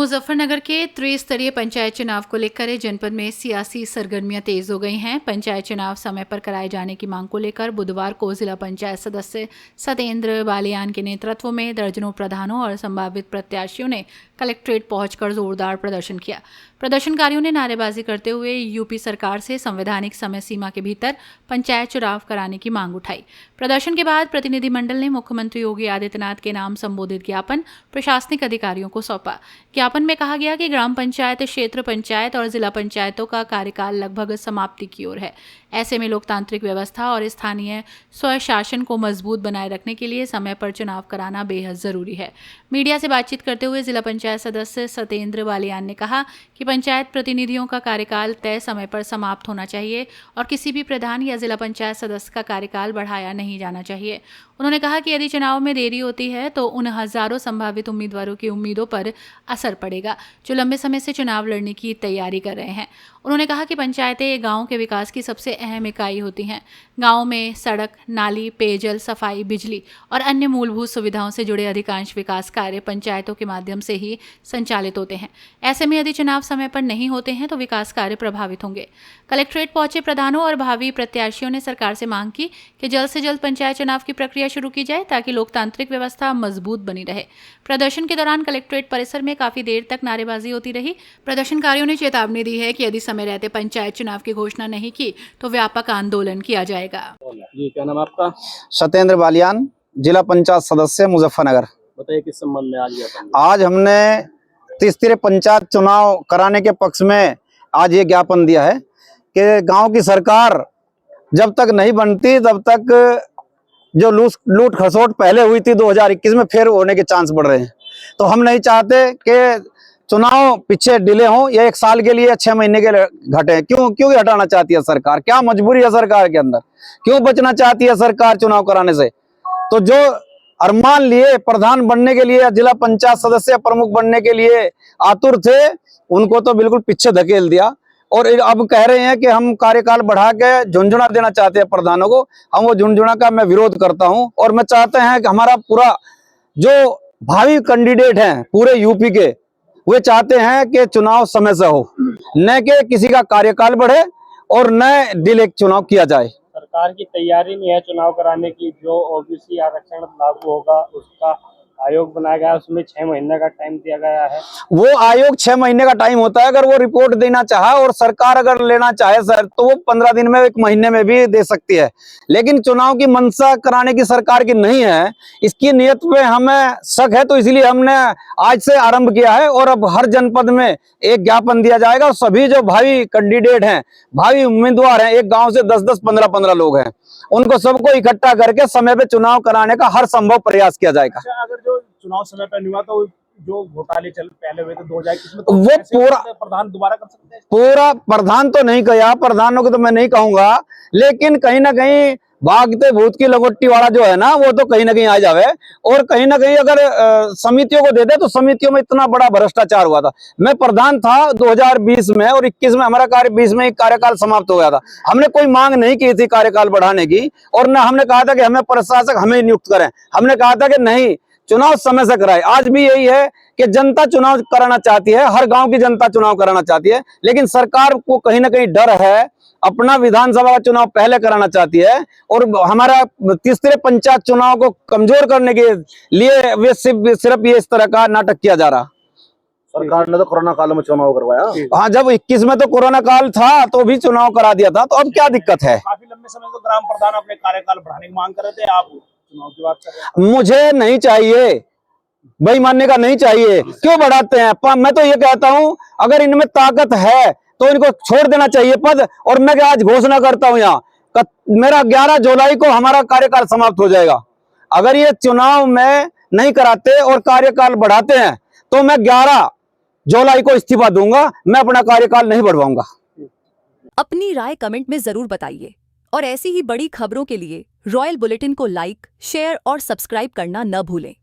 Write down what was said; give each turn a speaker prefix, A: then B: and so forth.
A: मुजफ्फरनगर के त्रिस्तरीय पंचायत चुनाव को लेकर जनपद में सियासी सरगर्मियां तेज हो गई हैं। पंचायत चुनाव समय पर कराए जाने की मांग को लेकर बुधवार को जिला पंचायत सदस्य सतेंद्र बालियान के नेतृत्व में दर्जनों प्रधानों और संभावित प्रत्याशियों ने कलेक्ट्रेट पहुंचकर जोरदार प्रदर्शन किया। प्रदर्शनकारियों ने नारेबाजी करते हुए यूपी सरकार से संवैधानिक समय सीमा के भीतर पंचायत चुनाव कराने की मांग उठाई। प्रदर्शन के बाद प्रतिनिधिमंडल ने मुख्यमंत्री योगी आदित्यनाथ के नाम संबोधित ज्ञापन प्रशासनिक अधिकारियों को सौंपा। ज्ञापन में कहा गया कि ग्राम पंचायत, क्षेत्र पंचायत और जिला पंचायतों का कार्यकाल लगभग समाप्ति की ओर है। ऐसे में लोकतांत्रिक व्यवस्था और स्थानीय स्वशासन को मजबूत बनाए रखने के लिए समय पर चुनाव कराना बेहद जरूरी है। मीडिया से बातचीत करते हुए जिला पंचायत सदस्य सतेंद्र बालियान ने कहा कि पंचायत प्रतिनिधियों का कार्यकाल तय समय पर समाप्त होना चाहिए और किसी भी प्रधान या जिला पंचायत सदस्य का कार्यकाल बढ़ाया नहीं जाना चाहिए। उन्होंने कहा कि यदि चुनाव में देरी होती है तो उन हजारों संभावित उम्मीदवारों की उम्मीदों पर असर पड़ेगा जो लंबे समय से चुनाव लड़ने की तैयारी कर रहे हैं। उन्होंने कहा कि पंचायतें गांव के विकास की सबसे अहम इकाई होती हैं। गांव में सड़क, नाली, पेयजल, सफाई, बिजली और अन्य मूलभूत सुविधाओं से जुड़े अधिकांश विकास कार्य पंचायतों के माध्यम से ही संचालित होते हैं। ऐसे में यदि चुनाव समय पर नहीं होते हैं तो विकास कार्य प्रभावित होंगे। कलेक्ट्रेट पहुंचे प्रधानों और भावी प्रत्याशियों ने सरकार से मांग की कि जल्द से जल्द पंचायत चुनाव की प्रक्रिया शुरू की जाए ताकि लोकतांत्रिक व्यवस्था मजबूत बनी रहे। प्रदर्शन के दौरान कलेक्ट्रेट परिसर में काफी देर तक नारेबाजी होती रही। प्रदर्शनकारियों ने चेतावनी दी है कि यदि समय रहते पंचायत चुनाव की घोषणा नहीं की तो व्यापक आंदोलन किया जाएगा।
B: जी, क्या नाम आपका?
C: सतेंद्र बालियान, जिला पंचायत सदस्य मुजफ्फरनगर।
B: बताइए किस संबंध में
C: आज हमने त्रिस्तरीय पंचायत चुनाव कराने के पक्ष में आज ये ज्ञापन दिया है कि गांव की सरकार जब तक नहीं बनती तब तक जो लूट खसोट पहले हुई थी 2021 में फिर होने के चांस बढ़ रहे हैं। तो हम नहीं चाहते कि चुनाव पीछे डिले हो, या 1 साल के लिए या 6 महीने के लिए घटे। क्यों हटाना चाहती है सरकार? क्या मजबूरी है सरकार के अंदर? क्यों बचना चाहती है सरकार चुनाव कराने से? तो जो अरमान लिए प्रधान बनने के लिए, जिला पंचायत सदस्य प्रमुख बनने के लिए आतुर थे, उनको तो बिल्कुल पीछे धकेल दिया और अब कह रहे हैं कि हम कार्यकाल बढ़ा के झुंझुना देना चाहते हैं प्रधानों को। हम वो झुंझुना का मैं विरोध करता हूं और मैं चाहते हैं कि हमारा पूरा जो भावी कैंडिडेट हैं पूरे यूपी के, वे चाहते हैं कि चुनाव समय से हो, न कि किसी का कार्यकाल बढ़े और न डिले चुनाव किया जाए।
B: सरकार की तैयारी नहीं है चुनाव कराने की। जो ओबीसी आरक्षण लागू होगा उसका आयोग बनाया गया है, उसमें 6 महीने का टाइम दिया गया है।
C: वो आयोग 6 महीने का टाइम होता है। अगर वो रिपोर्ट देना चाहे और सरकार अगर लेना चाहे सर, तो वो 15 दिन में, 1 महीने में भी दे सकती है। लेकिन चुनाव की मंशा कराने की सरकार की नहीं है, इसकी नीयत पे हमें शक है। तो इसलिए हमने आज से आरंभ किया है और अब हर जनपद में एक ज्ञापन दिया जाएगा और सभी जो भावी कैंडिडेट हैं, भावी उम्मीदवार हैं, एक गाँव से 10-10, 15-15 लोग हैं, उनको सबको इकट्ठा करके समय पे चुनाव कराने का हर संभव प्रयास किया जाएगा।
B: अगर जो चुनाव समय पर नहीं हुआ तो जो घोटाले पहले हुए थे 2021 में, तो
C: वो पूरा
B: प्रधान दोबारा कर सकते हैं?
C: पूरा प्रधान तो नहीं कहा, प्रधानों को तो मैं नहीं कहूंगा, लेकिन कहीं ना कहीं भागते भूत की लगोट्टी वाला जो है ना, वो तो कहीं ना कहीं आ जावे। और कहीं ना कहीं अगर समितियों को दे दे, तो समितियों में इतना बड़ा भ्रष्टाचार हुआ था। मैं प्रधान था 2020 में और 21 में, हमारा 20 में कार्यकाल समाप्त हो गया था। हमने कोई मांग नहीं की थी कार्यकाल बढ़ाने की, और न हमने कहा था कि हमें प्रशासक हमें नियुक्त करें। हमने कहा था कि नहीं, चुनाव समय से कराए। आज भी यही है कि जनता चुनाव कराना चाहती है, हर गांव की जनता चुनाव कराना चाहती है, लेकिन सरकार को कहीं ना कहीं डर है, अपना विधानसभा का चुनाव पहले कराना चाहती है और हमारा तीसरे पंचायत चुनाव को कमजोर करने के लिए वे सिर्फ ये इस तरह का नाटक किया जा रहा।
B: सरकार ने तो कोरोना काल में चुनाव करवाया।
C: हाँ, जब 21 में तो कोरोना काल था तो भी चुनाव करा दिया था, तो अब क्या दिक्कत है?
B: काफी लंबे समय तो ग्राम प्रधान अपने कार्यकाल बढ़ाने की मांग कर रहे थे, आप चुनाव की बात कर रहे हैं।
C: मुझे नहीं चाहिए, बेईमानी का नहीं चाहिए। क्यों बढ़ाते हैं? मैं तो ये कहता हूं, अगर इनमें ताकत है तो इनको छोड़ देना चाहिए पद। और मैं आज घोषणा करता हूं यहाँ, मेरा 11 जुलाई को हमारा कार्यकाल समाप्त हो जाएगा। अगर ये चुनाव में नहीं कराते और कार्यकाल बढ़ाते हैं तो मैं 11 जुलाई को इस्तीफा दूंगा, मैं अपना कार्यकाल नहीं बढ़वाऊंगा।
D: अपनी राय कमेंट में जरूर बताइए और ऐसी ही बड़ी खबरों के लिए रॉयल बुलेटिन को लाइक, शेयर और सब्सक्राइब करना न भूलें।